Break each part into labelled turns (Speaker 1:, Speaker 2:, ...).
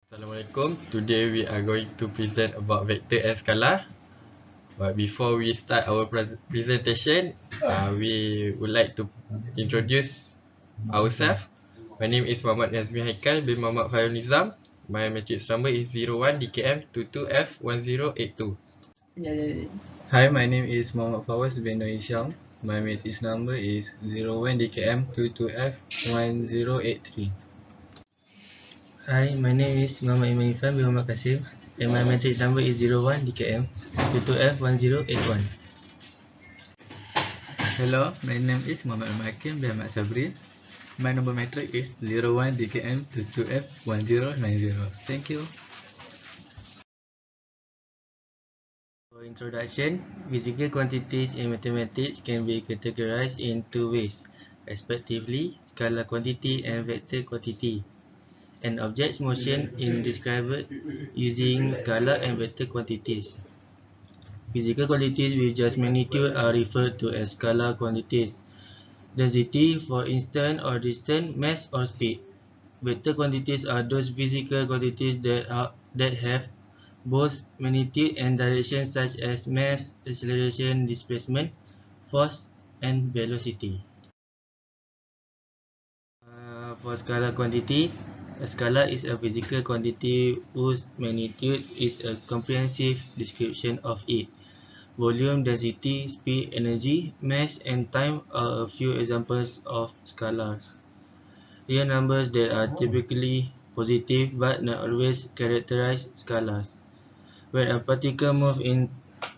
Speaker 1: Assalamualaikum. Today we are going to present about Vektor Dan Skalar. But before we start our presentation, we would like to introduce ourselves. My name is Muhammad Nazmi Haikal bin Muhammad Fairul Nizam. My matrix number is 01 DKM 22F1082.
Speaker 2: Hi, my name is Muhammad Fawaz bin Noor Hisham. My matrix number is 01 DKM 22F1083.
Speaker 3: Hi, my name is Muhammad Iman Irfan bin Muhammad Kasim and my matrix number is 01 DKM 22F1081.
Speaker 2: Hello, my name is Muhammad Hakim bin Ahmad Sabri. My number matrix is 01 DKM 22F1090. Thank you.
Speaker 3: For introduction, physical quantities in mathematics can be categorized in two ways, respectively scalar quantity and vector quantity. An object's motion is described using scalar and vector quantities. Physical quantities with just magnitude are referred to as scalar quantities. Density, for instance, or distance, mass, or speed. Vector quantities are those physical quantities that have both magnitude and direction, such as mass, acceleration, displacement, force, and velocity. For scalar quantity, a scalar is a physical quantity whose magnitude is a comprehensive description of it. Volume, density, speed, energy, mass, and time are a few examples of scalars. Real numbers that are typically positive but not always characterize scalars. When a particle moves in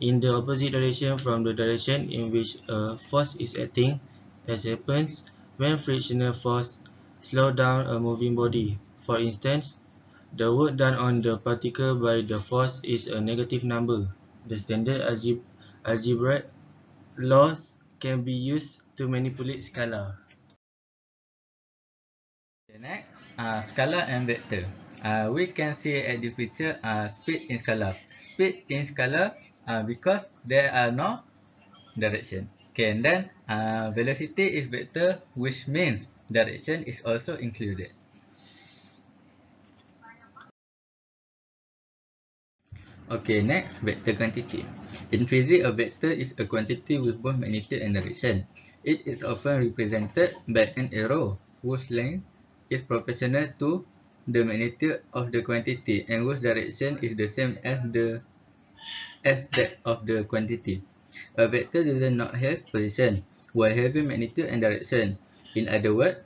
Speaker 3: the opposite direction from the direction in which a force is acting, as happens when frictional force slows down a moving body. For instance, the work done on the particle by the force is a negative number. The standard algebraic laws can be used to manipulate scalar.
Speaker 2: Okay, next, scalar and vector. We can see at this picture speed in scalar. Speed in scalar because there are no direction. Okay, and then velocity is vector, which means direction is also included. Okay, next, vector quantity. In physics, a vector is a quantity with both magnitude and direction. It is often represented by an arrow whose length is proportional to the magnitude of the quantity and whose direction is the same as that of the quantity. A vector does not have position while having magnitude and direction. In other words,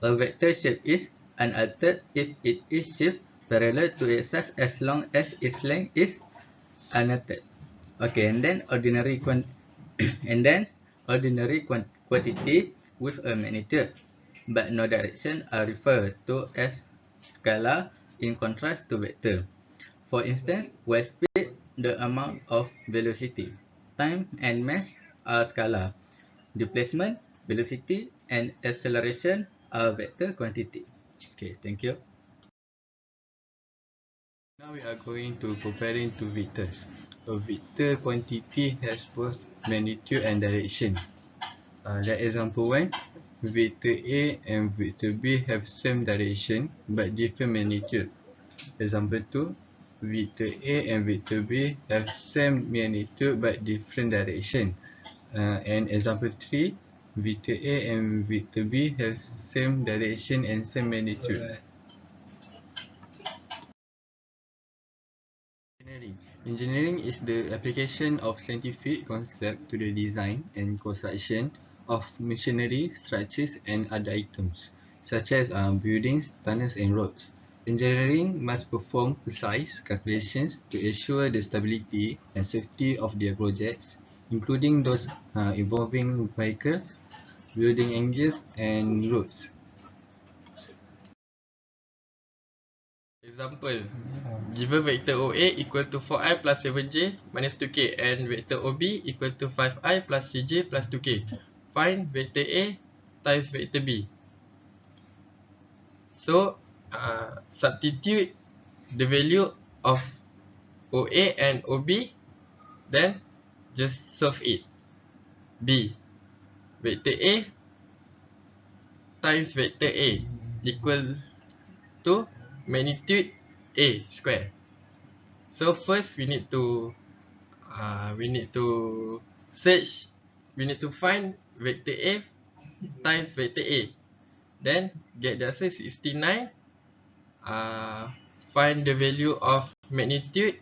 Speaker 2: a vector shape is unaltered if it is shaped parallel to itself as long as its length is unaltered. Okay, and then ordinary quantity with a magnitude but no direction are referred to as scalar in contrast to vector. For instance, while speed, the amount of velocity, time, and mass are scalar. Displacement, velocity, and acceleration are vector quantity. Okay, thank you.
Speaker 1: Now we are going to comparing two vectors. A vector quantity has both magnitude and direction. Like example 1, vector A and vector B have same direction but different magnitude. Example 2, vector A and vector B have same magnitude but different direction. And example 3, vector A and vector B have same direction and same magnitude. Engineering is the application of scientific concept to the design and construction of machinery, structures, and other items, such as buildings, tunnels, and roads. Engineering must perform precise calculations to ensure the stability and safety of their projects, including those involving vehicles, building angles, and roads. Example, given vector OA equal to 4i plus 7j minus 2k and vector OB equal to 5i plus 3j plus 2k. Find vector A times vector B. So, substitute the value of OA and OB, then just solve it. B, vector A times vector A equal to magnitude A square. So first we need to search, we need to find vector A times vector A. Then get the answer 69. Find the value of magnitude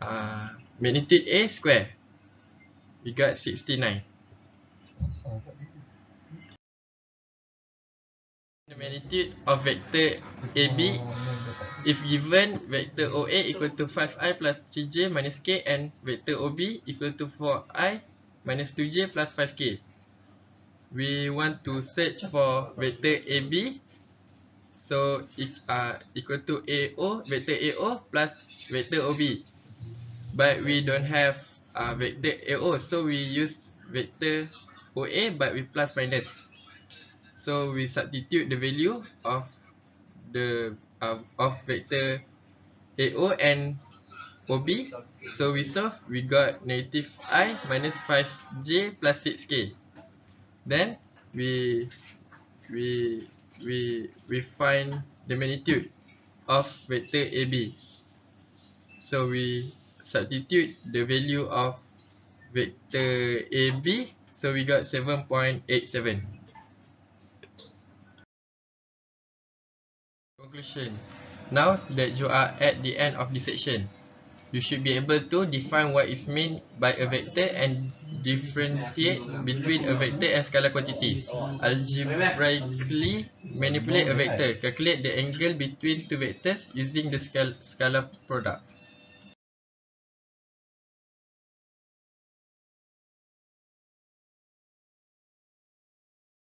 Speaker 1: A square. We got 69. The magnitude of vector AB if given vector OA equal to 5i plus 3j minus k and vector OB equal to 4i minus 2j plus 5k. We want to search for vector AB, so equal to AO, vector AO plus vector OB. But we don't have vector AO, so we use vector OA but with plus minus. So we substitute the value of the of vector AO and OB. So we solve, we got negative I minus 5j plus 6k. Then we find the magnitude of vector AB. So we substitute the value of vector AB. So we got 7.87. Conclusion. Now that you are at the end of this section, you should be able to define what is meant by a vector and differentiate between a vector and scalar quantity. Algebraically manipulate a vector. Calculate the angle between two vectors using the scalar product.